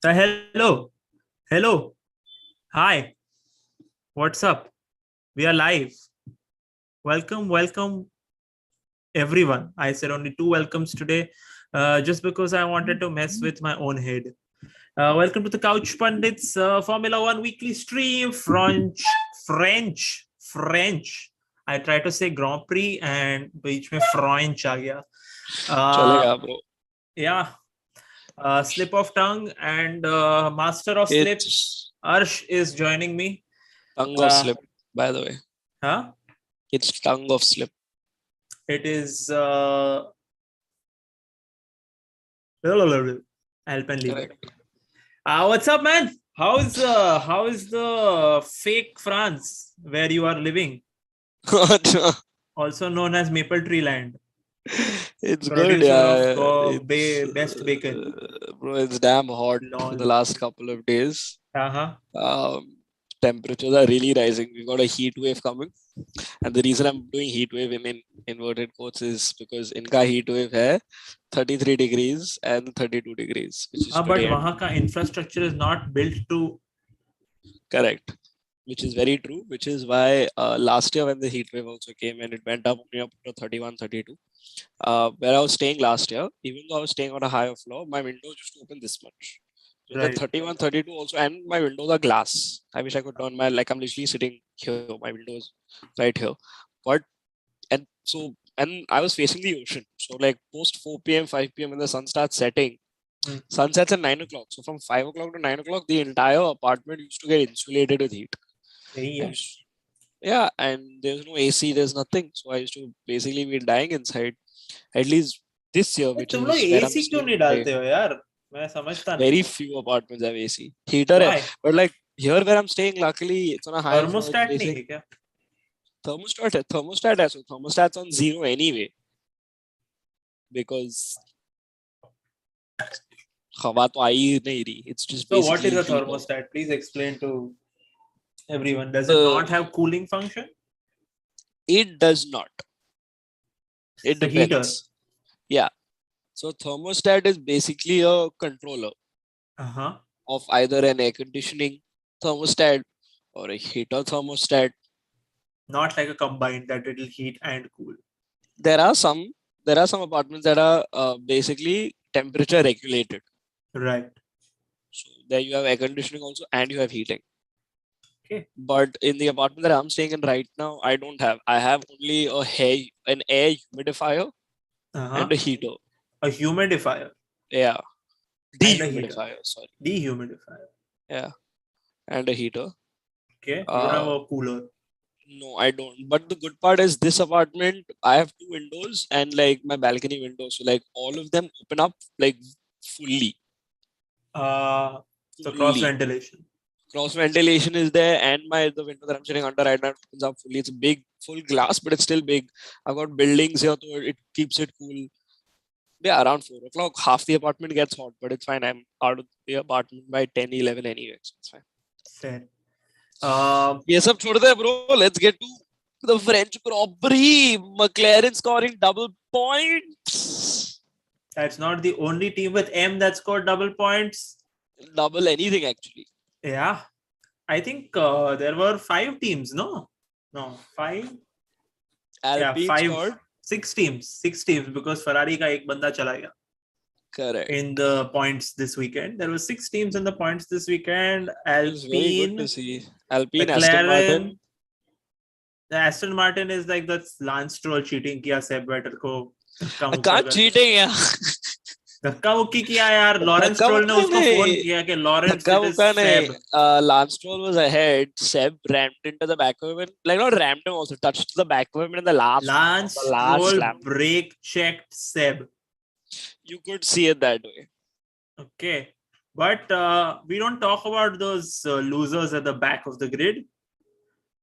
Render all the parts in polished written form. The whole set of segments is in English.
Hello, hello, hi, what's up? We are live. Welcome, everyone. I said only two welcomes today, just because I wanted to mess with my own head. Welcome to the Couch Pundits Formula One weekly stream. French. I try to say Grand Prix and बीच में French आ गया. चलेगा bro. Yeah, slip of tongue and master of slips. It's Arsh is joining me. tongue of slip, by the way. Huh? It's tongue of slip. It is. I'll pen leave it. What's up, man? How is the fake France where you are living? Also known as Maple Tree Land. It's Producer good, yeah. of best bacon. Bro, it's damn hot for the last couple of days. Temperatures are really rising. We've got a heat wave coming. And the reason I'm doing heat wave in inverted quotes is because inka heat wave hai 33 degrees and 32 degrees. Which is but wahan ka infrastructure is not built to... Correct. Which is very true, which is why last year when the heat wave also came and it went up to 31, 32, where I was staying last year, even though I was staying on a higher floor, my windows used to open this much. So right. The 31, 32 also, and my windows are glass. I wish I could turn my, like I'm literally sitting here, my windows right here. But, and I was facing the ocean. So like post 4 p.m., 5 p.m. when the sun starts setting, sun sets at 9 o'clock. So from 5 o'clock to 9 o'clock, the entire apartment used to get insulated with heat. Yeah, and there's no AC, there's nothing. So I used to basically be dying inside. At least this year, which is where I'm staying. Very few apartments have AC. Heater hai. But like here where I'm staying, luckily it's on a higher floor. Thermostat hai. So thermostat's on 0 anyway. Because it's just basically... So what is a thermostat? Please explain to everyone. Does it not have cooling function? It does not. It depends. Yeah. So thermostat is basically a controller of either an air conditioning thermostat or a heater thermostat. Not like a combined that it will heat and cool. There are some apartments that are basically temperature regulated. Right. So there you have air conditioning also and you have heating. Okay. But in the apartment that I'm staying in right now, I don't have. I have only an air humidifier and a heater. A humidifier? Yeah. Dehumidifier, sorry. Dehumidifier. Yeah. And a heater. Okay. You don't have a cooler? No, I don't. But the good part is this apartment, I have 2 windows and like my balcony windows. So like all of them open up like fully. So cross ventilation. Cross ventilation is there, and the window that I'm sitting under right now opens up fully. It's a big, full glass, but it's still big. I've got buildings here, so it keeps it cool. Yeah, around 4 o'clock, half the apartment gets hot, but it's fine. I'm out of the apartment by 10, 11 anyway, so it's fine. Fair. Yes, bro. Let's get to the French Grand Prix. McLaren scoring double points. That's not the only team with M that scored double points. Double anything, actually. Yeah. I think there were 5 teams, no? No, 5? Alpine 5. Scored. 6 teams because Ferrari ka ek banda chala gaya. Correct. In the points this weekend. There were 6 teams in the points this weekend. Alpine, very good to see. Alpine, McLaren, Aston Martin. The Aston Martin is like the Lance Stroll cheating kiya Seb Vettel ko. Can't cheating, yeah. धक्का मुक्की किया यार Lawrence stroll ने उसको phone किया कि Lawrence Seb. Lance Stroll was ahead. Seb rammed into the back of him, like not rammed him, also touched the back of him in the last. Lance Stroll brake checked Seb. You could see it that way. Okay, but we don't talk about those losers at the back of the grid.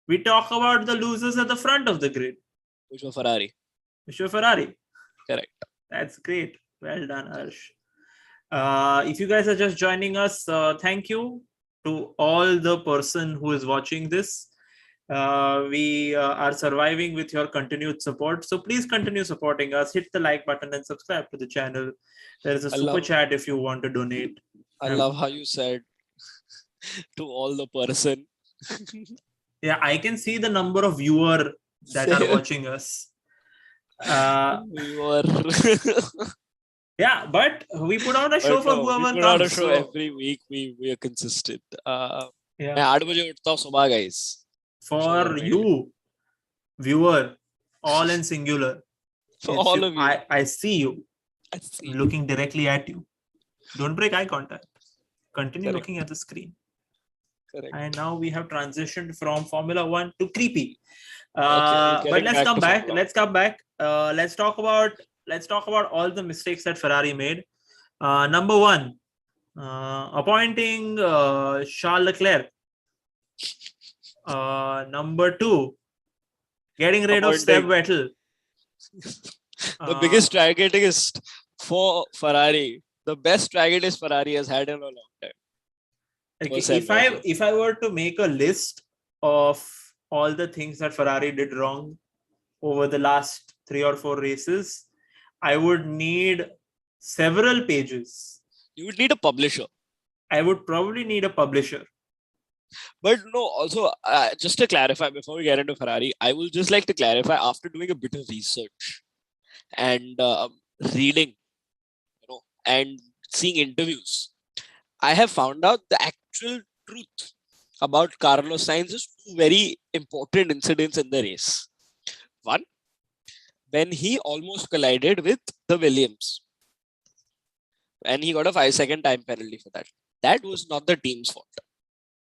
We talk about the losers at the front of the grid. Which were Ferrari. Correct. That's great. Well done, Arsh. If you guys are just joining us, thank you to all the person who is watching this. We are surviving with your continued support. So please continue supporting us. Hit the like button and subscribe to the channel. There is a super chat if you want to donate. I love how you said to all the person. Yeah, I can see the number of viewers that are watching us. Viewer. Yeah, but we put out a show for whoever we put comes. out a show every week. We are consistent. Yeah. मैं 8 बजे उठता हूँ सुबह, guys. For you, viewer, all in singular. For all of you. I see you. I see looking directly at you. Don't break eye contact. Continue Correct. looking at the screen. Correct. And now we have transitioned from Formula One to creepy. Okay, but let's come back. Formula. Let's come back. Let's talk about all the mistakes that Ferrari made. Number one, appointing Charles Leclerc. Number two, getting rid of Seb Vettel. The biggest strategist for Ferrari, the best strategist Ferrari has had in a long time. Okay, if I were to make a list of all the things that Ferrari did wrong over the last 3 or 4 races, I would need several pages. You would need a publisher. I would probably need a publisher. But no, also, just to clarify, before we get into Ferrari, I would just like to clarify, after doing a bit of research and reading, and seeing interviews, I have found out the actual truth about Carlos Sainz's 2 very important incidents in the race. One, when he almost collided with the Williams, and he got a 5-second time penalty for that. That was not the team's fault.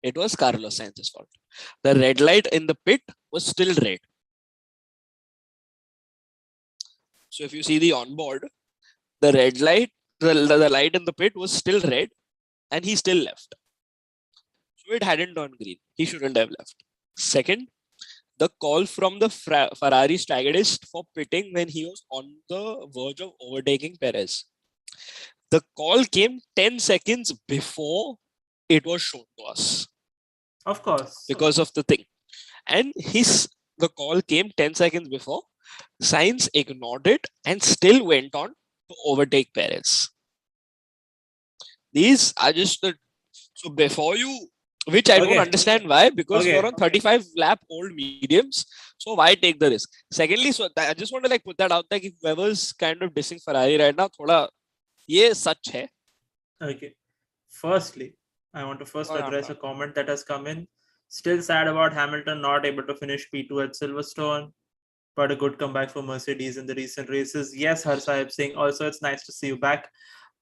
It was Carlos Sainz's fault. The red light in the pit was still red. So if you see the onboard, the red light, the light in the pit was still red, and he still left. So it hadn't turned green. He shouldn't have left. Second, the call from the Ferrari strategist for pitting when he was on the verge of overtaking Perez. The call came 10 seconds before it was shown to us. Of course. Because of the thing. And the call came 10 seconds before. Sainz ignored it and still went on to overtake Perez. These are just the... So before you... Which I don't understand why. Because you're on 35 lap old mediums. So why take the risk? Secondly, so I just want to put that out there. If whoever's kind of dissing Ferrari right now, thoda... Ye such hai. Okay. Firstly, I want to address a comment that has come in. Still sad about Hamilton not able to finish P2 at Silverstone, but a good comeback for Mercedes in the recent races. Yes, Har Sahib Singh. Also, it's nice to see you back.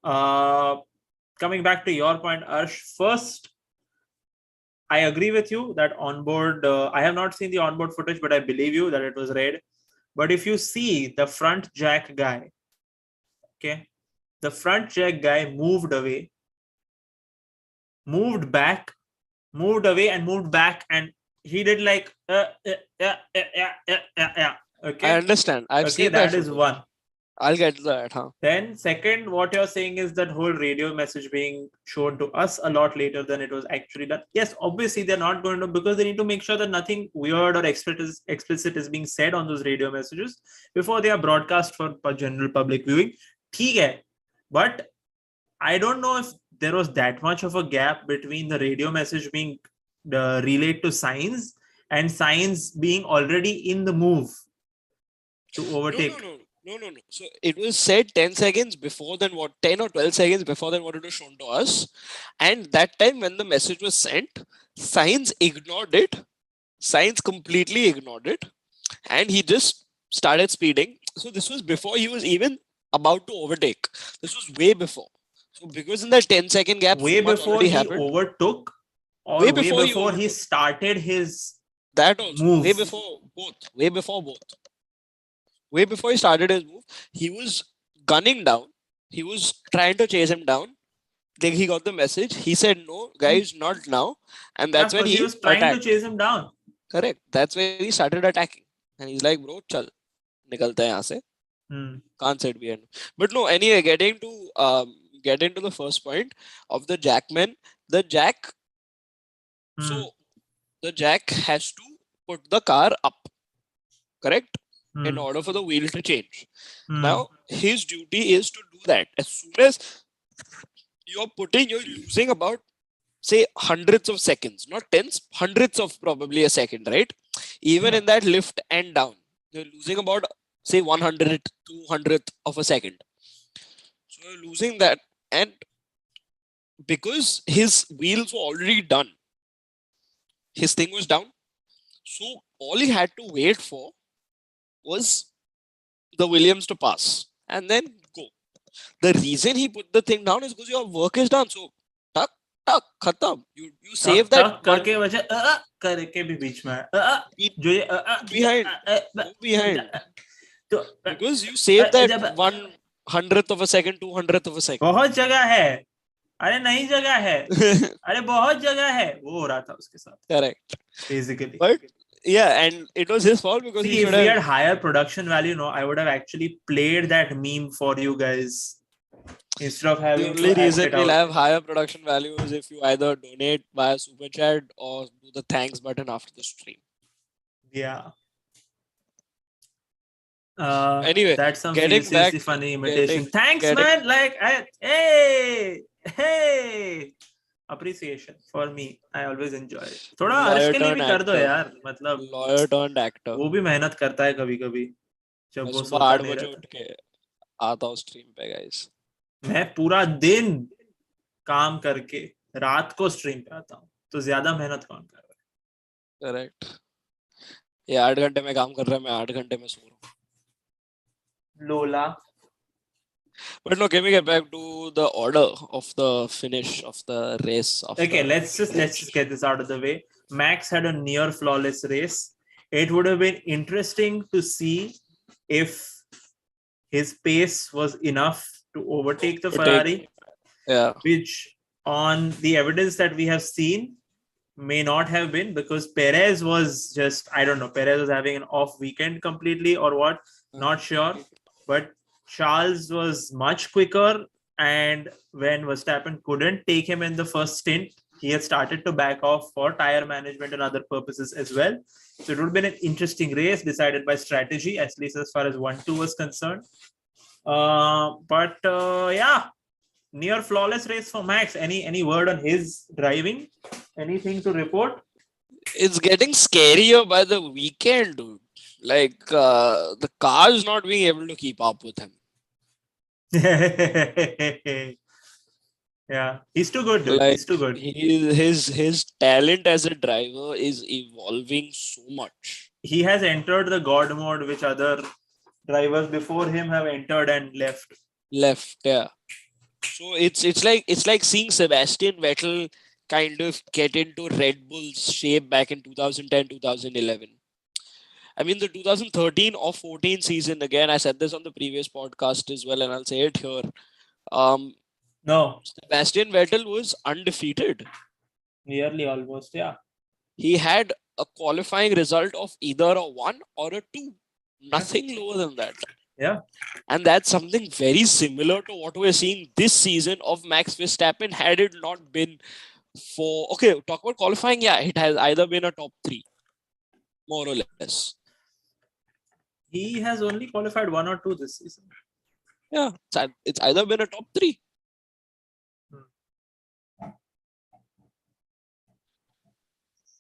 Coming back to your point, Arsh. First, I agree with you that onboard. I have not seen the onboard footage, but I believe you that it was red. But if you see the front jack guy, okay. The front jack guy moved away, moved back, moved away, and moved back, and he did Okay, I understand. I've seen that is one. I'll get to that. Huh? Then second, what you're saying is that whole radio message being shown to us a lot later than it was actually done. Yes, obviously they're not going to, because they need to make sure that nothing weird or explicit is being said on those radio messages before they are broadcast for general public viewing. ठीक है. But I don't know if there was that much of a gap between the radio message being relayed to Sainz and Sainz being already in the move to overtake. No. So it was said 10 seconds before than 10 or 12 seconds before than what it was shown to us. And that time when the message was sent, Sainz ignored it. Sainz completely ignored it. And he just started speeding. So this was before he was even about to overtake. This was way before. So because in that 10-second gap, way before he overtook, or way before he started his move. Way before both. Way before he started his move, he was gunning down. He was trying to chase him down. Then he got the message. He said, "No, guys, not now." And that's when he was trying to chase him down. Correct. That's when he started attacking. And he's like, "Bro, chal, nikalta hai yahan se." Can't sit behind. But no, anyway, getting to the first point of the jackman. The jack. So the jack has to put the car up. Correct? In order for the wheel to change. Now, his duty is to do that. As soon as you're losing about, say, hundreds of seconds, not tens, hundreds of probably a second, right? Even in that lift and down, you're losing about, say, 100, 200th of a second. So you're losing that. And because his wheels were already done, his thing was down. So all he had to wait for was the Williams to pass and then go. The reason he put the thing down is because your work is done. So tuck, khatam. You save that one. करके वजह करके भी बीच में जो ये behind. Because you save that 100th of a second, 200th of a second. बहुत जगह है. अरे नहीं जगह है. अरे बहुत जगह है. वो हो रहा था उसके साथ. Correct. Basically. But yeah, and it was his fault because if we had higher production value, I would have actually played that meme for you guys instead of having. The only reason we'll have higher production value is if you either donate via super chat or do the thanks button after the stream. Yeah. Anyway, that's some getting back, funny imitation. Thanks, man. Like, hey. Appreciation for me. I always enjoy it. थोड़ा अर्श के लिए भी कर दो यार. मतलब lawyer turned actor. वो भी मेहनत करता है कभी-कभी. जब वो सुबह 8 बजे उठ के आता हूँ स्ट्रीम पे गाइस. मैं पूरा दिन काम करके रात को स्ट्रीम पे आता हूँ. तो ज्यादा मेहनत कौन कर रहा है? करेक्ट. ये 8 घंटे में काम कर रहा है, मैं 8 घंटे में सो रहा हूँ. लोला. But no, can we get back to the order of the finish of the race? Okay, let's just get this out of the way. Max had a near flawless race. It would have been interesting to see if his pace was enough to overtake the Ferrari. Yeah. Which, on the evidence that we have seen, may not have been, because Perez was just, I don't know, Perez was having an off weekend completely or what, not sure. But Charles was much quicker, and when Verstappen couldn't take him in the first stint, he had started to back off for tire management and other purposes as well. So it would have been an interesting race decided by strategy, at least as far as 1-2 was concerned. But yeah, near flawless race for Max. Any word on his driving? Anything to report? It's getting scarier by the weekend, dude. Like the car is not being able to keep up with him. Yeah, he's too good, dude. Like, he's too good. His talent as a driver is evolving so much. He has entered the God mode, which other drivers before him have entered and left. Yeah. So it's like seeing Sebastian Vettel kind of get into Red Bull's shape back in 2010, 2011. I mean, the 2013 or 14 season, again, I said this on the previous podcast as well, and I'll say it here. No. Sebastian Vettel was undefeated. Nearly almost, yeah. He had a qualifying result of either a 1 or a 2. Nothing lower than that. Yeah. And that's something very similar to what we're seeing this season of Max Verstappen, had it not been for... Okay, talk about qualifying. Yeah, it has either been a top 3, more or less. He has only qualified 1 or 2 this season. Yeah, it's either been a top 3.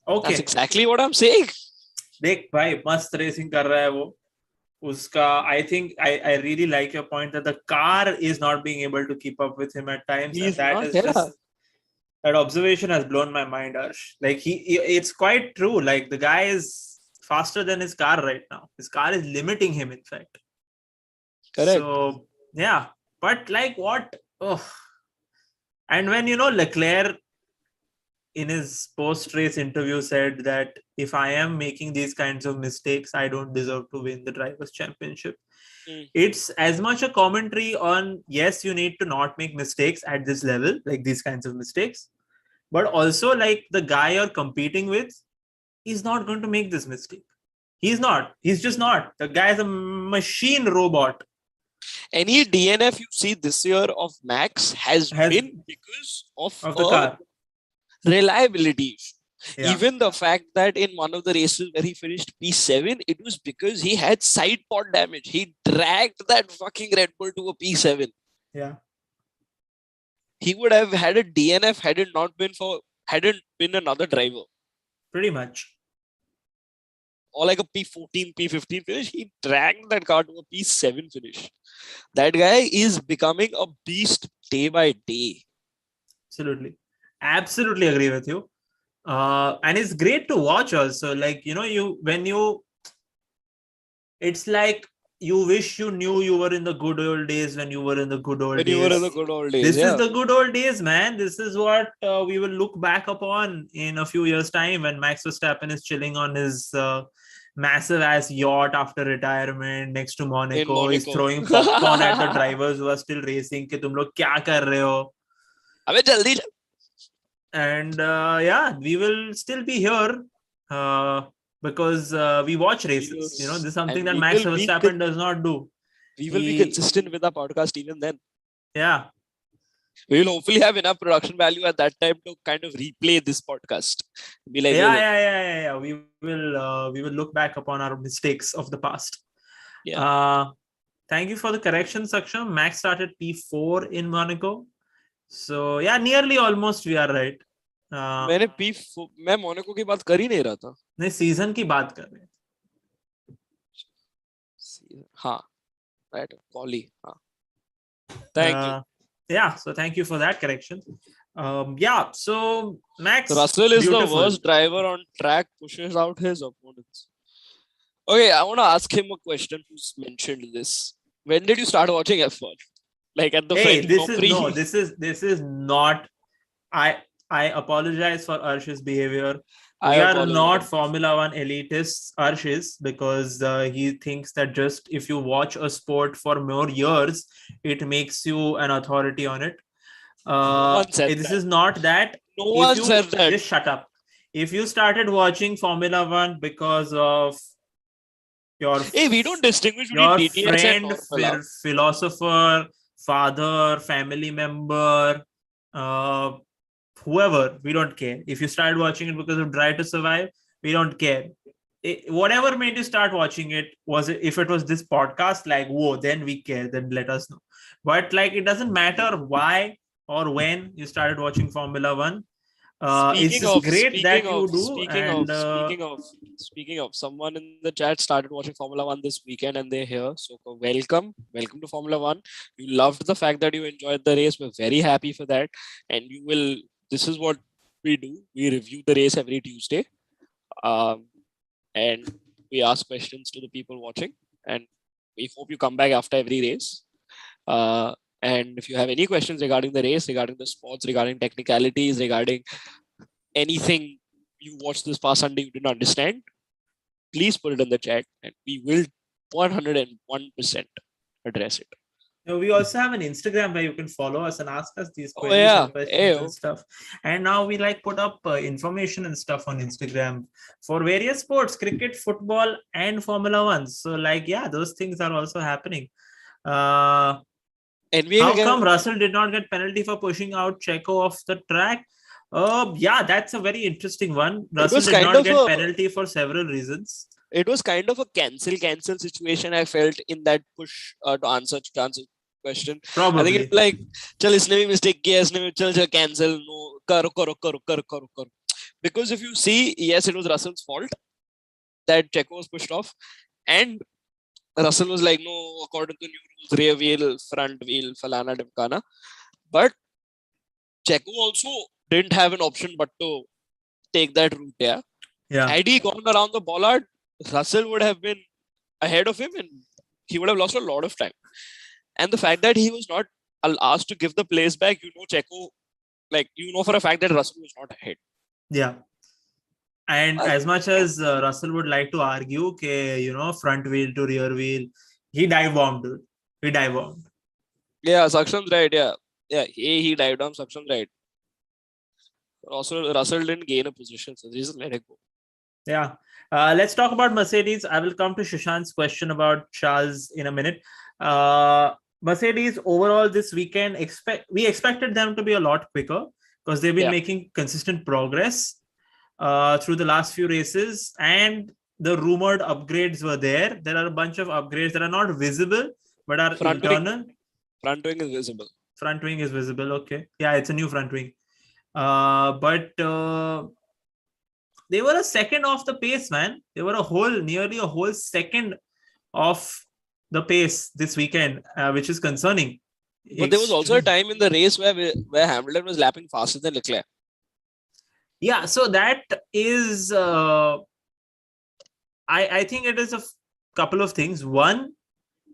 Okay. That's exactly what I'm saying. देख भाई मस्त racing कर रहा है वो. Uska, I think I really like your point that the car is not being able to keep up with him at times. That observation has blown my mind, Arsh. Like it's quite true. Like the guy is faster than his car right now. His car is limiting him, in fact. Correct. So yeah, but like what? Oh, and when Leclerc in his post-race interview said that if I am making these kinds of mistakes, I don't deserve to win the Drivers' Championship. It's as much a commentary on, yes, you need to not make mistakes at this level, like these kinds of mistakes, but also like the guy you're competing with is not going to make this mistake. He's not. He's just not. The guy is a machine robot. Any DNF you see this year of Max has been because of the car. Reliability. Yeah. Even the fact that in one of the races where he finished P7, it was because he had side pod damage. He dragged that fucking Red Bull to a P7. Yeah. he would have had a DNF hadn't been another driver. Pretty much. Or like a P14, P15 finish. He dragged that car to a P7 finish. That guy is becoming a beast day by day. Absolutely agree with you. And it's great to watch also. Like, it's like you wish you knew you were in the good old days when you were in the good old days. You were in the good old days. This is the good old days, man. This is what we will look back upon in a few years' time when Max Verstappen is chilling on his massive ass yacht after retirement next to Monaco. He's throwing popcorn at the drivers who are still racing. Ki tum log kya kar rahe ho? Abhi jaldi. And we will still be here because we watch races. This is something that Max Verstappen does not do. We will be consistent with our podcast even then. Yeah. We will hopefully have enough production value at that time to kind of replay this podcast. Be like, We will look back upon our mistakes of the past. Yeah. Thank you for the correction, Saksham. Max started P4 in Monaco. So nearly almost we are right. मैं Monaco की बात कर ही नहीं रहा था. नहीं, season की बात कर रहे हैं. हाँ, right. Quali. हाँ. Thank you. Yeah, so thank you for that correction. So Max Russell is the worst driver on track, pushes out his opponents. Okay, I want to ask him a question who's mentioned this. When did you start watching F1? Like at the French Grand Prix? This is not. I apologize for Arsh's behavior. We are not Formula One elitists, Arsh is, because he thinks that just if you watch a sport for more years, it makes you an authority on it. This is not that. No one said that. Just shut up. If you started watching Formula One because of we don't distinguish between DTS friend, and philosopher, father, family member, whoever, we don't care. If you started watching it because of Drive to Survive, we don't care. Whatever made you start watching it, if it was this podcast, like, whoa, then we care, then let us know. But like, it doesn't matter why or when you started watching Formula One. It's just great that you do. Speaking of, someone in the chat started watching Formula One this weekend and they're here. So welcome to Formula One. You loved the fact that you enjoyed the race. We're very happy for that. And this is what we do. We review the race every Tuesday. And we ask questions to the people watching. And we hope you come back after every race. And if you have any questions regarding the race, regarding the sports, regarding technicalities, regarding anything you watched this past Sunday you didn't understand, please put it in the chat and we will 101% address it. We also have an Instagram where you can follow us and ask us these questions and stuff. And now we put up information and stuff on Instagram for various sports, cricket, football, and Formula One. So those things are also happening. How come Russell did not get penalty for pushing out Checo off the track? That's a very interesting one. Russell did not get penalty for several reasons. It was kind of a cancel situation I felt in that push to answer question. Probably. I think it's like, chal isne bhi mistake kiya, isne bhi chal cancel, no, karo. Because if you see, yes, it was Russell's fault that Checo was pushed off, and Russell was like, no, according to new rules, rear wheel, front wheel, falana dimkana. But Checo also didn't have an option but to take that route. Yeah. Had he gone around the bollard, Russell would have been ahead of him and he would have lost a lot of time. And the fact that he was not asked to give the place back, Checo, for a fact that Russell was not ahead. Yeah. And as much as Russell would like to argue, front wheel to rear wheel, he dive bombed, dude. He dive bombed. Yeah, Saksham's right. Yeah. He dive bombed. Saksham's right. Also, Russell didn't gain a position, so just let it go. Yeah. Let's talk about Mercedes. I will come to Shashank's question about Charles in a minute. Mercedes overall this weekend, we expected them to be a lot quicker because they've been making consistent progress through the last few races, and the rumored upgrades were there. There are a bunch of upgrades that are not visible but are internal. Front wing is visible. Front wing is visible. Okay. Yeah, it's a new front wing. But they were a second off the pace, man. They were nearly a whole second off the pace this weekend, which is concerning. But there was also a time in the race where Hamilton was lapping faster than Leclerc. Yeah, so that is, I think it is a couple of things. One,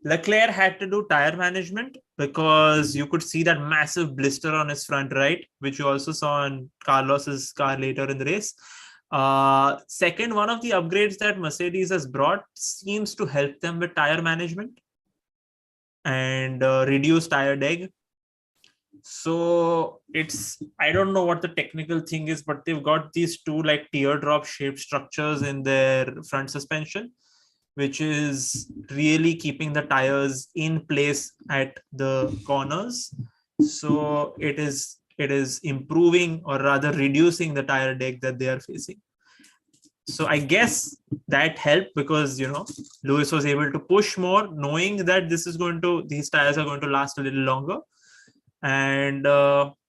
Leclerc had to do tire management because you could see that massive blister on his front right, which you also saw on Carlos's car later in the race. Second, one of the upgrades that Mercedes has brought seems to help them with tire management and reduce tire deg. So I don't know what the technical thing is, but they've got these two like teardrop shaped structures in their front suspension, which is really keeping the tires in place at the corners. So it is improving, or rather reducing, the tire deg that they are facing. So I guess that helped because, Lewis was able to push more, knowing that these tires are going to last a little longer. And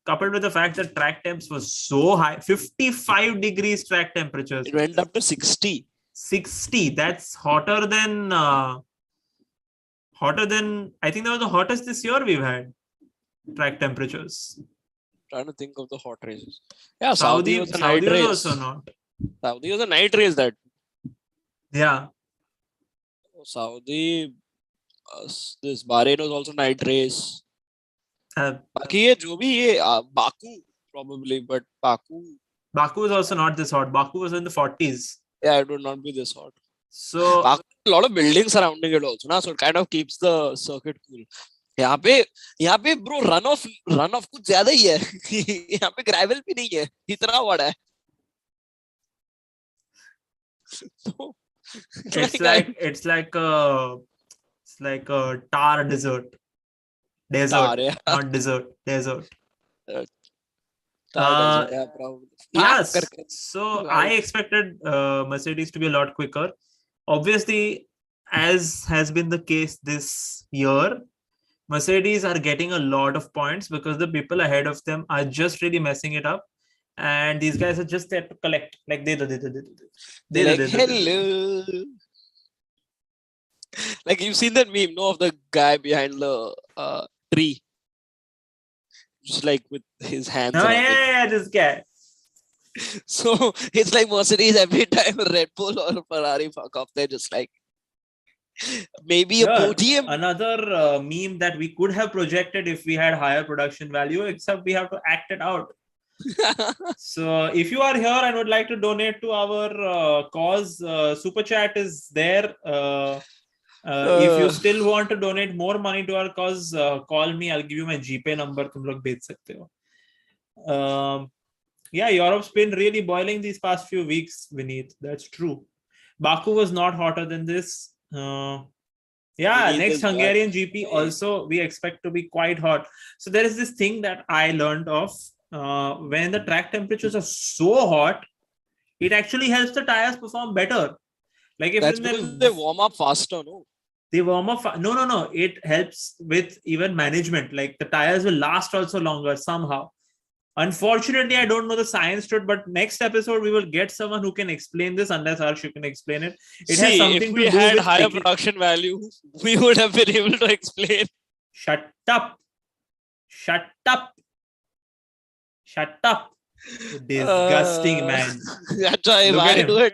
coupled with the fact that track temps was so high, 55 degrees track temperatures. It went up to 60. 60. That's hotter than I think that was the hottest this year we've had. Track temperatures. Trying to think of the hot races. Yeah, Saudi was a night race. Also not. Saudi was a night race that. Yeah. Saudi, this Bahrain was also night race. Baku probably, but Baku is also not this hot. Baku was in the 40s. Yeah, it would not be this hot. So Baku, a lot of buildings surrounding it also, so it kind of keeps the circuit cool. यहाँ पे bro runoff कुछ ज्यादा ही है. यहाँ पे gravel भी नहीं है, इतना बड़ा है. So, it's like a tar desert. Not desert. Desert. Yes. So I expected Mercedes to be a lot quicker. Obviously, as has been the case this year, Mercedes are getting a lot of points because the people ahead of them are just really messing it up. And these guys are just there to collect. Like, hello. Like, you've seen that meme, of the guy behind the tree. Just like with his hands. Oh, yeah, this guy. So it's like Mercedes every time Red Bull or Ferrari fuck up, they're just like, maybe a podium. Another meme that we could have projected if we had higher production value, except we have to act it out. So if you are here and would like to donate to our cause, Super Chat is there. If you still want to donate more money to our cause, call me. I'll give you my GPay number. तुम लोग भेज सकते हो. Yeah, Europe's been really boiling these past few weeks, Vineet. That's true. Baku was not hotter than this. Next Hungarian GP also we expect to be quite hot. So there is this thing that I learned of. When the track temperatures are so hot, it actually helps the tires perform better. Like if that's because they warm up faster, no? They warm up. No. It helps with even management. Like the tires will last also longer somehow. Unfortunately, I don't know the science to it, but next episode we will get someone who can explain this, unless Arsh you can explain it. It has something if we had higher production value, we would have been able to explain. Shut up. Disgusting, man. That's why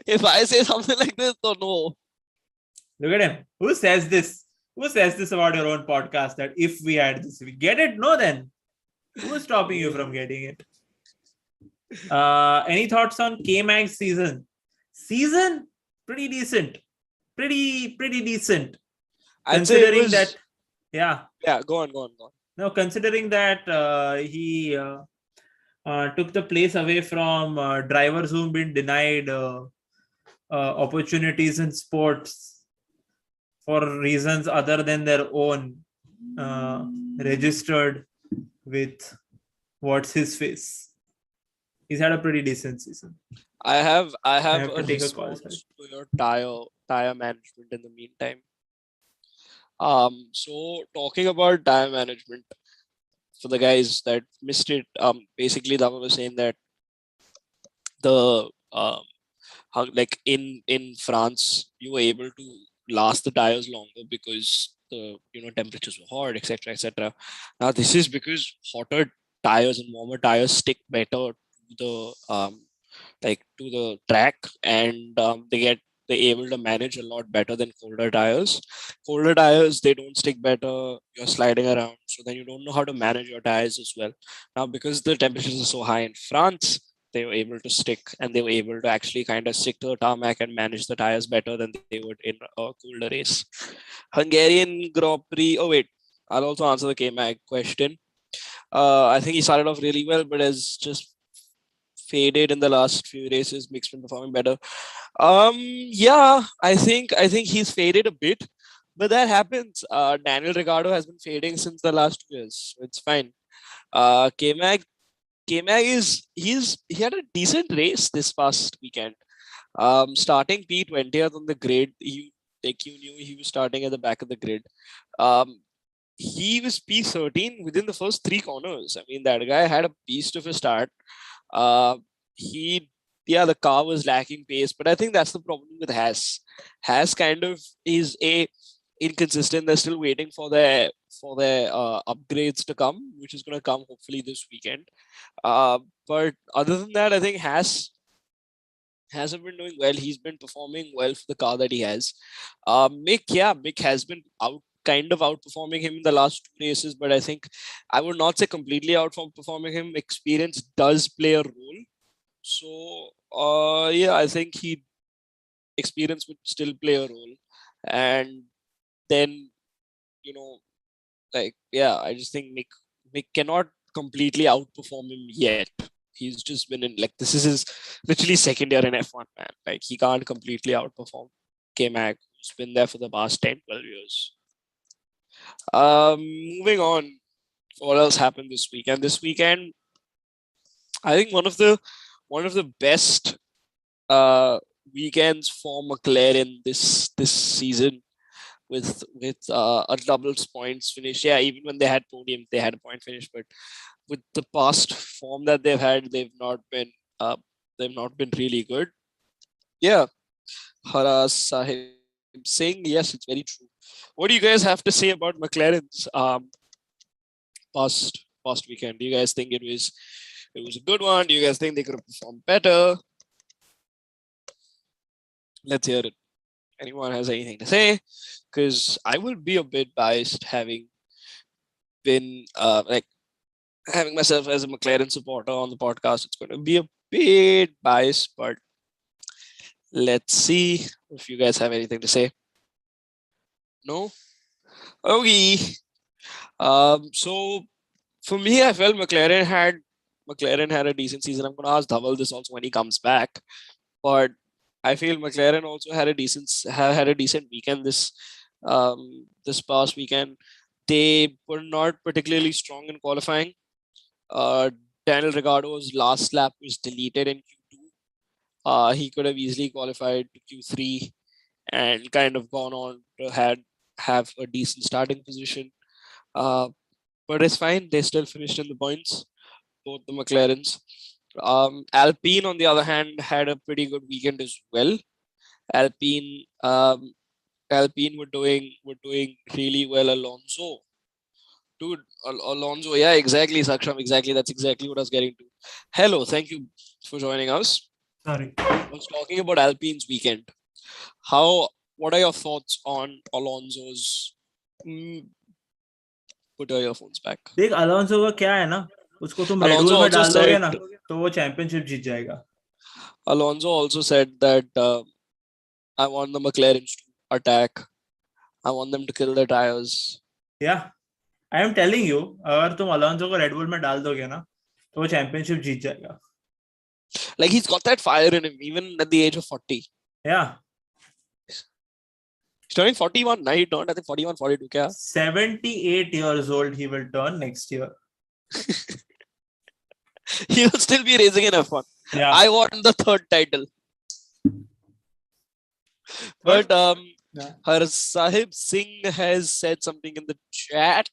if I say something like this, so no. Look at him. Who says this? Who says this about your own podcast, that if we had this, we get it? No, then. Who's stopping you from getting it? Any thoughts on K-Mag's season? Pretty decent. Pretty decent. Considering that... Yeah, go on. No, considering that he took the place away from drivers who've been denied opportunities in sports for reasons other than their own, registered with what's his face. He's had a pretty decent season. I have a response to your tire management in the meantime. So talking about tire management, for the guys that missed it, basically Dhaval was saying that the how, like in France you were able to last the tires longer because the temperatures were hot, etc., etc. Now this is because hotter tires and warmer tires stick better to the to the track, and they're able to manage a lot better than colder tires. Colder tires, they don't stick better. You're sliding around, so then you don't know how to manage your tires as well. Now, because the temperatures are so high in France, they were able to stick, and they were able to actually kind of stick to the tarmac and manage the tires better than they would in a colder race. Hungarian Grand Prix. Oh wait, I'll also answer the K-Mag question. I think he started off really well, but has just faded in the last few races. Mick's been performing better. Yeah, I think he's faded a bit, but that happens. Daniel Ricciardo has been fading since the last 2 years, so it's fine. K-Mag he had a decent race this past weekend. Starting P20th on the grid, you knew he was starting at the back of the grid. He was P13 within the first 3 corners. I mean, that guy had a beast of a start. The car was lacking pace, but I think that's the problem with Haas. Haas kind of is inconsistent. They're still waiting for their upgrades to come, which is going to come hopefully this weekend. But other than that, I think Haas hasn't been doing well. He's been performing well for the car that he has. Mick has been outperforming him in the last 2 races, but I think I would not say completely outperforming him. Experience does play a role. So I think experience would still play a role. And then I just think Mick cannot completely outperform him yet. He's just been in this is his literally second year in F1, man. Like, he can't completely outperform K-Mag, who's been there for the past 10-12 years. Moving on, what else happened this weekend? This weekend, I think one of the best weekends for McLaren this season, with a double points finish. Yeah, even when they had podium, they had a point finish, but with the past form that they've had, they've not been really good. Yeah, Haras Sahib Singh. Yes, it's very true. What do you guys have to say about McLaren's past weekend? Do you guys think it was a good one? Do you guys think they could have performed better? Let's hear it. Anyone has anything to say? Because I will be a bit biased, having been having myself as a McLaren supporter on the podcast. It's going to be a bit biased, but let's see if you guys have anything to say. No? Okay. So for me, I felt McLaren had a decent season. I'm going to ask Dhaval this also when he comes back, but I feel McLaren also had a decent weekend this past weekend. They were not particularly strong in qualifying. Daniel Ricciardo's last lap was deleted in Q2. He could have easily qualified to Q3 and kind of gone on to have a decent starting position. But it's fine. They still finished in the points, both the McLarens. Alpine, on the other hand, had a pretty good weekend as well. Alpine were doing really well. Alonso, yeah, exactly, Saksham, exactly. That's exactly what I was getting to. Hello, thank you for joining us. Sorry. I was talking about Alpine's weekend. What are your thoughts on Alonso's? Put your earphones back. देख Alonso का क्या है ना, उसको तुम Red Bull में डाल दोगे ना तो वो championship जीत जाएगा. Alonso also said that I want the McLarens to attack. I want them to kill their tires. Yeah, I am telling you, अगर तुम Alonso को Red Bull में डाल दोगे ना तो वो championship जीत जाएगा. Like, he's got that fire in him, even at the age of 40. Yeah. He's turning 41. Now he turned, I think, 41, 42. Kya? 78 years old he will turn next year. He will still be racing in F1. Yeah. I want the 3rd title. But Har Sahib Singh has said something in the chat.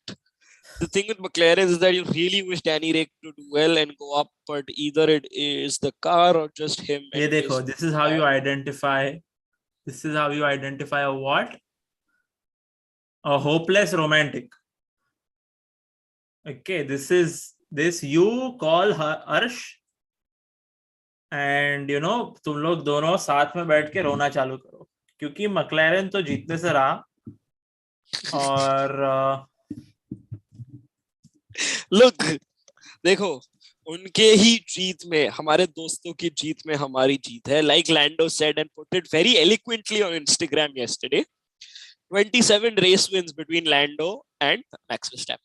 The thing with McLaren is that you really wish Danny Rick to do well and go up, but either it is the car or just him. ये देखो, this is how you identify. This is how you identify a what? A hopeless romantic. Okay, this you call her Arsh, and तुम लोग दोनों साथ में बैठ के रोना चालू करो, क्योंकि मैक्लेरन तो जीतने से रहा और Look, देखो, उनके ही जीत में, हमारे दोस्तों की जीत में हमारी जीत है. Like Lando said and put it very eloquently on Instagram yesterday, 27 race wins between Lando and Max Verstappen.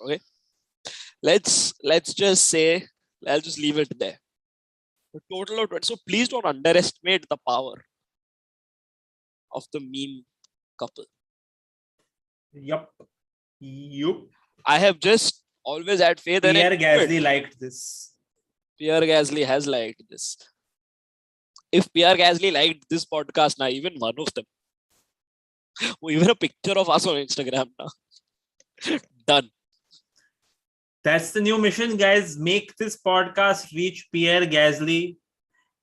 Okay, let's just say, I'll just leave it there. The total of 20. So please don't underestimate the power of the meme couple. Yup. I have just always had faith. Pierre Gasly liked this. Pierre Gasly has liked this. If Pierre Gasly liked this podcast now, even one of them, even a picture of us on Instagram now, done. That's the new mission, guys. Make this podcast reach Pierre Gasly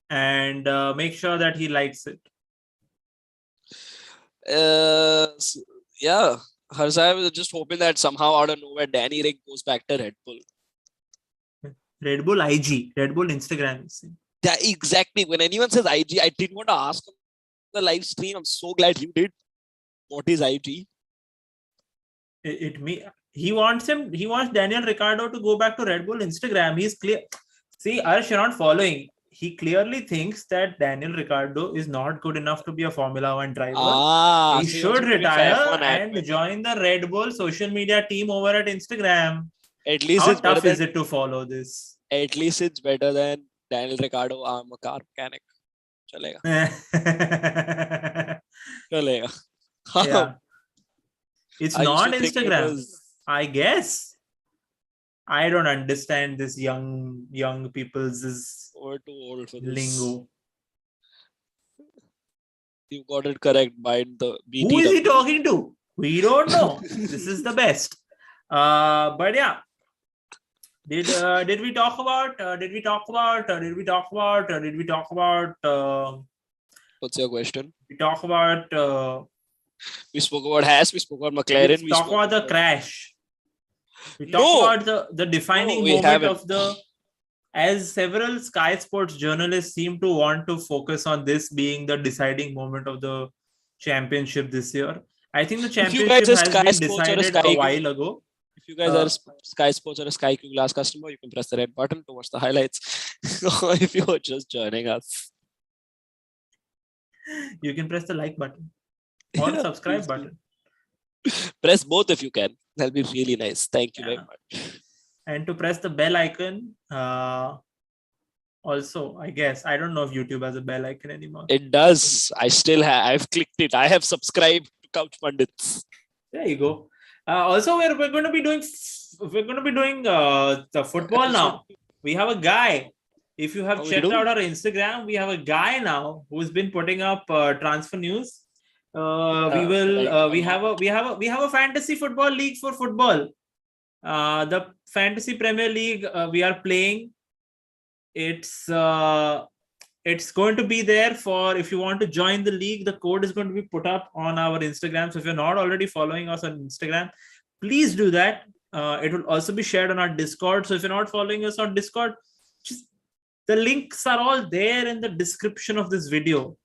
and make sure that he likes it. Yeah. Harsh, I was just hoping that somehow out of nowhere Danny Rick goes back to Red Bull. Red Bull IG, Red Bull Instagram. Yeah, exactly. When anyone says IG, I didn't want to ask on the live stream. I'm so glad you did. What is IG? He wants Daniel Ricciardo to go back to Red Bull Instagram. He's clear. See, Arsh, you're not following. He clearly thinks that Daniel Ricciardo is not good enough to be a Formula 1 driver. He should retire and join the Red Bull social media team over at Instagram. At least how tough is it to follow this? At least it's better than Daniel Ricciardo. I'm a car mechanic. Chalega. Chalega. Yeah. It's not Instagram. I guess. I don't understand this young people's We're too old for this lingo. You got it correct by the BT. Who is he talking to? We don't know. This is the best. But yeah, did we talk about? What's your question? We talk about. We spoke about Haas. We spoke about McLaren. We talk about the crash. We talk about the defining moment of the. As several Sky Sports journalists seem to want to focus on this being the deciding moment of the championship this year. I think the championship has been decided a while ago. If you guys are Sky Sports or a Sky Q Glass customer, you can press the red button to watch the highlights. If you're just joining us, you can press the like button or subscribe button. Press both if you can. That'll be really nice. Thank you very much. And to press the bell icon, also, I guess, I don't know if YouTube has a bell icon anymore. It does. I still have. I've clicked it. I have subscribed to Couch Pundits. There you go. Also, we're going to be doing the football now. We have a guy. If you have checked out our Instagram, we have a guy now who's been putting up transfer news. We have a fantasy football league for football. The Fantasy Premier League we are playing. It's going to be there for if you want to join the league. The code is going to be put up on our Instagram. So if you're not already following us on Instagram, please do that. It will also be shared on our Discord. So if you're not following us on Discord, the links are all there in the description of this video.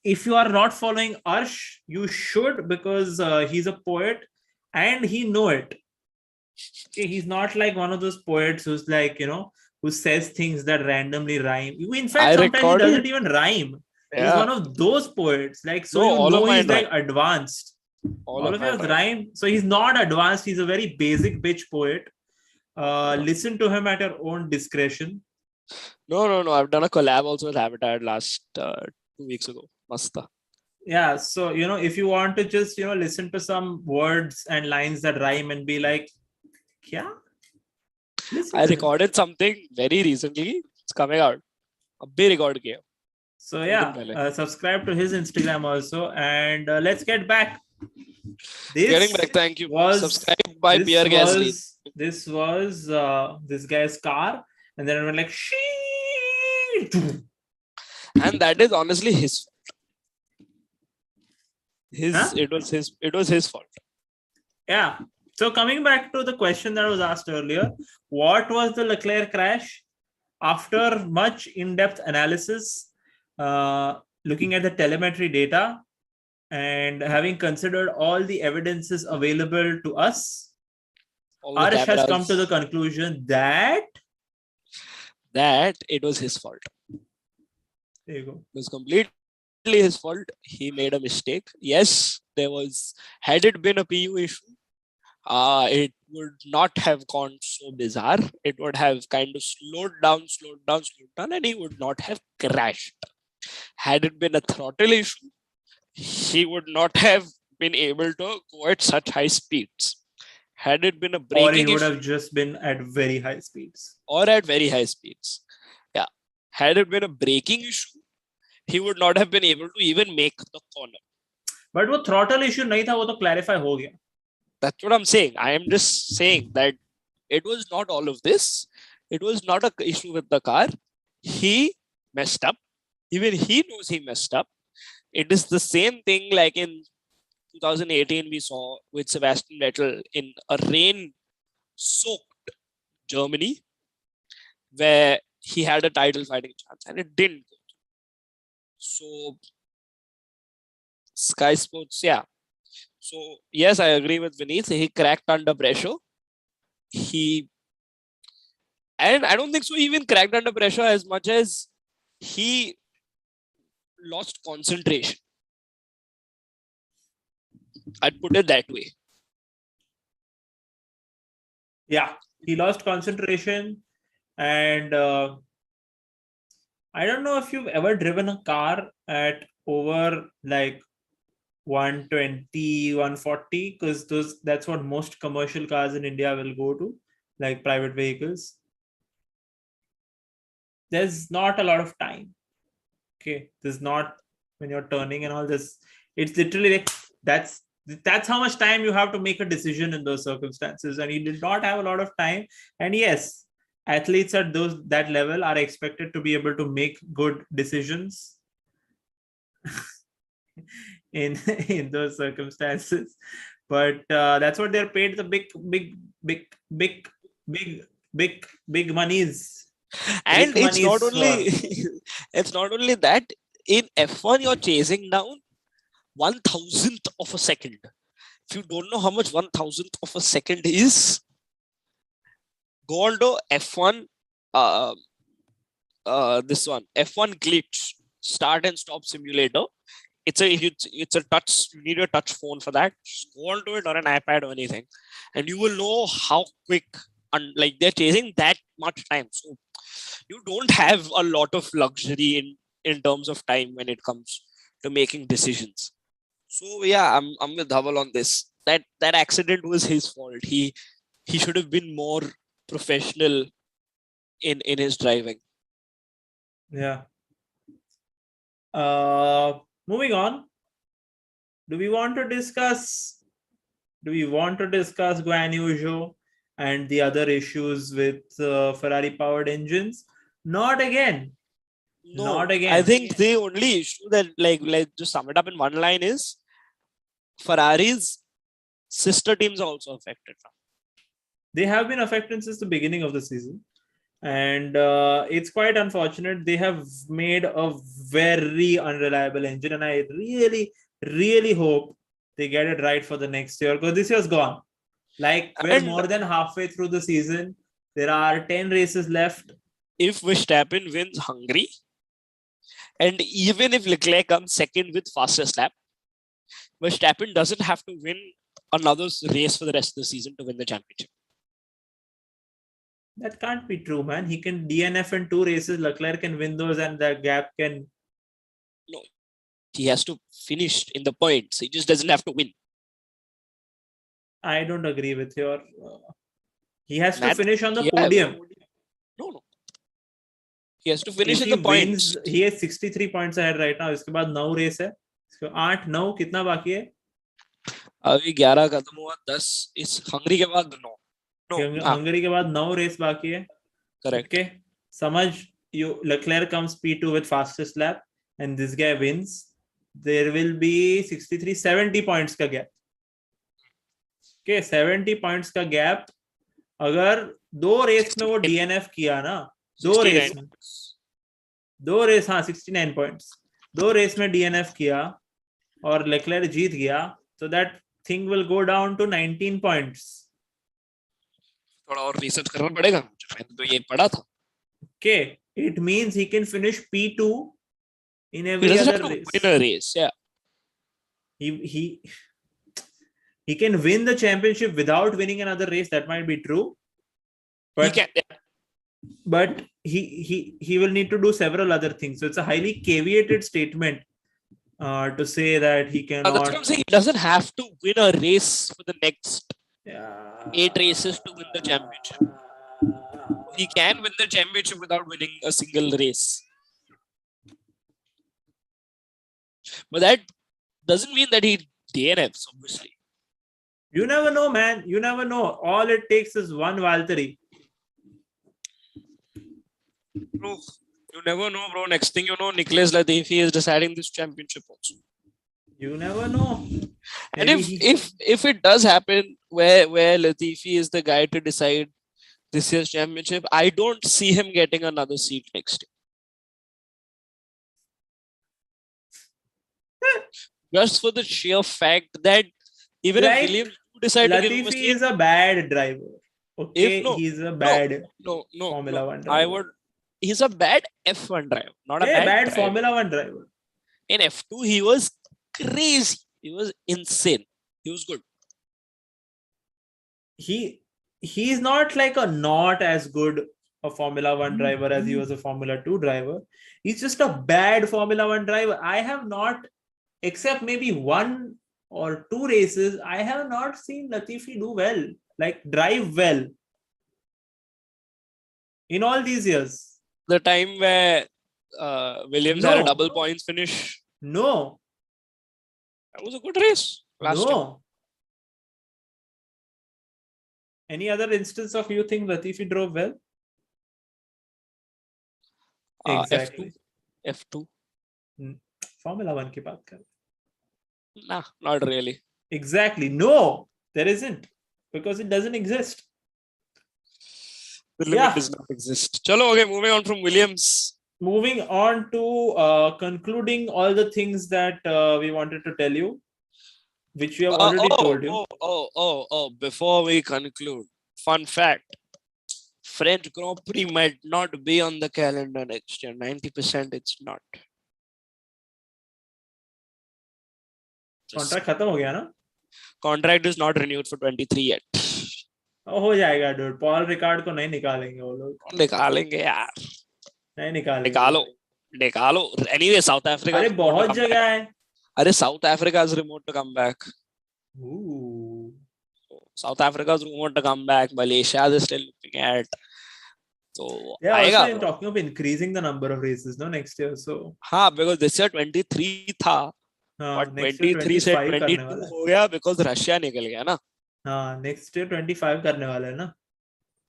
If you are not following Arsh, you should, because he's a poet and he know it. Okay, he's not like one of those poets who's like, who says things that randomly rhyme. In fact, sometimes he doesn't even rhyme. Yeah. He's one of those poets. Like, so he's like advanced. All of his rhyme. So he's not advanced. He's a very basic bitch poet. Listen to him at your own discretion. No. I've done a collab also with Habitat last 2 weeks ago. Masta. Yeah. So, if you want to just, listen to some words and lines that rhyme and be like, yeah. I recorded something very recently. It's coming out. A big record game. So yeah, subscribe to his Instagram also. And let's get back Getting back, thank you. Subscribe by Pierre Gasly. This was this guy's car, and then it went like shee. And that is honestly his Huh? It was his fault. Yeah. So coming back to the question that was asked earlier, what was the Leclerc crash? After much in-depth analysis, looking at the telemetry data and having considered all the evidences available to us, Arsh has come to the conclusion that it was his fault. There you go. It was completely his fault. He made a mistake. Yes, there was. Had it been a PU issue, it would not have gone so bizarre. It would have kind of slowed down, and he would not have crashed. Had it been a throttle issue, he would not have been able to go at such high speeds. Had it been a braking issue, or he would have just been at very high speeds. Yeah. Had it been a braking issue, he would not have been able to even make the corner. But वो throttle issue नहीं था, वो तो clarify हो गया. That's what I'm saying. I am just saying that it was not all of this. It was not an issue with the car. He messed up. Even he knows he messed up. It is the same thing like in 2018 we saw with Sebastian Vettel in a rain-soaked Germany where he had a title fighting chance and it didn't go. So Sky Sports, yeah. So yes, I agree with Vineet. He cracked under pressure. And I don't think so he even cracked under pressure as much as he lost concentration. I'd put it that way. Yeah, he lost concentration, and I don't know if you've ever driven a car at over like 120, 140, because that's what most commercial cars in India will go to, like private vehicles. There's not a lot of time. Okay, there's not when you're turning and all this. It's literally like that's how much time you have to make a decision in those circumstances, and you did not have a lot of time. And yes, athletes at that level are expected to be able to make good decisions in those circumstances, but that's what they're paid the big monies. And it's not only that. In F1 you're chasing down 1,000th of a second. If you don't know how much 1,000th of a second is, go on to F1 this one, F1 glitch, start and stop simulator. It's a touch, you need a touch phone for that. Just go on to it or an iPad or anything, and you will know how quick and like they're chasing that much time. So you don't have a lot of luxury in terms of time when it comes to making decisions. So yeah, I'm with Dhaval on this. That accident was his fault. He should have been more professional in his driving. Yeah. Moving on. Do we want to discuss Guan Yu Zhou and the other issues with Ferrari powered engines? Not again. No, not again. I think the only issue that like to sum it up in one line is Ferrari's sister teams are also affected now. They have been affected since the beginning of the season, and it's quite unfortunate. They have made a very unreliable engine, and I really hope they get it right for the next year, because this year's gone. Like, we're more than halfway through the season. There are 10 races left. If Verstappen wins Hungary, and even if Leclerc comes second with fastest lap, Verstappen doesn't have to win another race for the rest of the season to win the championship. That can't be true, man. He can DNF in 2 races. Leclerc can win those, and the gap can... No, he has to finish in the points. He just doesn't have to win. I don't agree with your... he has to finish on the podium. No. He has to finish in the points. He has 63 points ahead right now. इसके बाद 9 race है. 8, 9 कितना बाकी है? अभी 11 खत्म हुआ, 10 इस हंगरी के बाद 9 हंगरी के बाद 9 रेस बाकी है. करेक्ट. Okay, समझ. Leclerc comes P2 with fastest lap and this guy wins. There will be 63 70 points का gap. Okay, 70 points का gap. अगर 2 रेस में वो DNF किया ना, 2 रेस, हाँ 69 points, 2 रेस में DNF किया और Leclerc जीत गया, so that thing will go down to 19 points. थोड़ा और रिसर्च करना पड़ेगा, मैंने तो ये पढ़ा था. Okay, it means he can finish P2 in every other race. Win a race, yeah. He can win the championship without winning another race. That might be true, but he can, yeah. But he will need to do several other things. So it's a highly caveated statement to say that he cannot. That's what I'm saying. He doesn't have to win a race for the next 8 races to win the championship. He can win the championship without winning a single race. But that doesn't mean that he DNFs, obviously. You never know, man. You never know. All it takes is one Valtteri. Bro, you never know, bro. Next thing you know, Nicholas Latifi is deciding this championship also. You never know. And if it does happen where Latifi is the guy to decide this year's championship, I don't see him getting another seat next year. Just for the sheer fact that even if Williams decide Latifi to give him a seat, is a bad driver. Okay, he's a bad Formula 1 driver. He's a bad F1 driver, not a bad driver. Formula 1 driver. In F2, he was crazy. He was insane. He was good. He's not like not as good a Formula 1 driver as he was a Formula 2 driver. He's just a bad Formula 1 driver. I have not, except maybe 1 or 2 races, I have not seen Latifi do well, like drive well in all these years. The time where Williams had a double points finish. No. That was a good race. No. Any other instance of you think Latifi drove well? Exactly. F2. Formula 1 की बात कर. Nah, not really. Exactly. No, there isn't. Because it doesn't exist. The limit does not exist. Chalo, okay, moving on from Williams. Moving on to concluding all the things that we wanted to tell you, which we have already told you. Before we conclude, fun fact. French Grand Prix might not be on the calendar next year. 90% it's not. Contract खत्म हो गया ना? Contract is not renewed for 23 yet. हो जाएगा dude. Paul Ricard को नहीं निकालेंगे वो लोग. निकालेंगे यार. नहीं निकालेंगे. निकालो. Anyway, South Africa. अरे बहुत जगह है. अरे South Africa is remote to come back. Ooh. South Africa is rumored to come back. Malaysia is still looking at. So they are also talking of increasing the number of races, no, next year. So because this year 23 था. But 23 से 22 हो गया because Russia निकल गया ना. Next year 25 करने वाला है ना.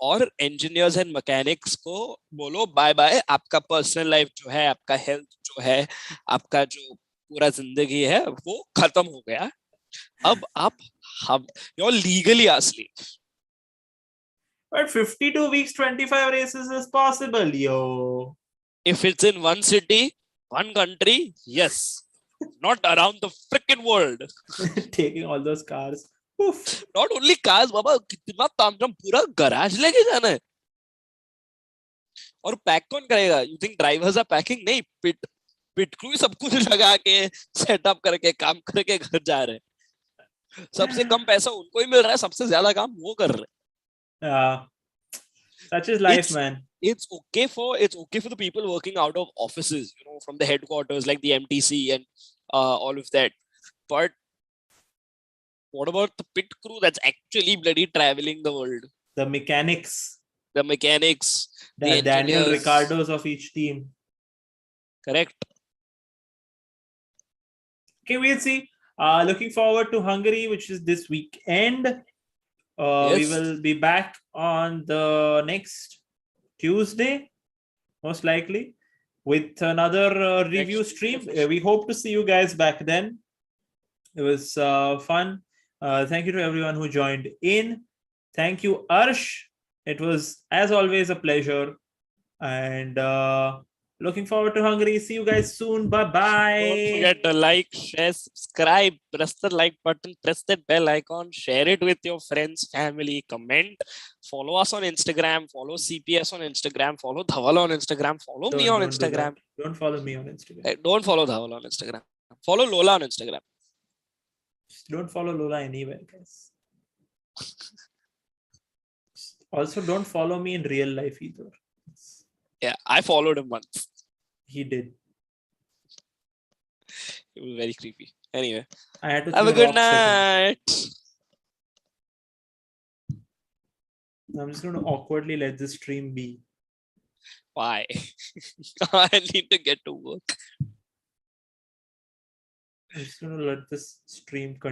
और engineers and mechanics को बोलो बाय बाय. आपका personal life जो है, आपका health जो है, आपका जो पूरा जिंदगी है, वो खत्म हो गया. अब आप you're legally a slave. But 52 weeks, 25 races is possible, yo. If it's in one city, one country, yes. Not around the freaking world. Taking all those cars. Oof. Not only cars, बाबा कितना तामझाम पूरा garage लेके जाना है. और pack कौन करेगा? You think drivers are packing? नहीं, pit crew सब कुछ लगा के सेटअप करके काम करके घर जा रहे हैं. सबसे कम पैसा उनको ही मिल रहा है, सबसे ज्यादा काम वो कर रहे हैं. Such is life, man. It's okay for the people working out of offices, from the headquarters like the MTC and all of that. But what about the pit crew that's actually bloody traveling the world? The mechanics. The Daniel Ricciardos of each team. Correct. Okay, we'll see. Looking forward to Hungary, which is this weekend. We Yes. will be back on the next Tuesday, most likely, with another review Next Tuesday stream. for sure. We hope to see you guys back then. It was fun. Thank you to everyone who joined in. Thank you, Arsh. It was, as always, a pleasure. And looking forward to Hungary. See you guys soon. Bye-bye. Don't forget to like, share, subscribe, press the like button, press that bell icon, share it with your friends, family, comment, follow us on Instagram, follow CPS on Instagram, follow Dhaval on Instagram, follow me on Instagram. Don't follow me on Instagram. Don't follow Dhaval on Instagram. Follow Lola on Instagram. Don't follow Lola anywhere, guys. Also, don't follow me in real life either. Yeah, I followed him once. He did. It was very creepy. Anyway, I had to have a throw good rocks at him. night. I'm just going to awkwardly let this stream be. Why? I need to get to work. I'm just going to let this stream continue.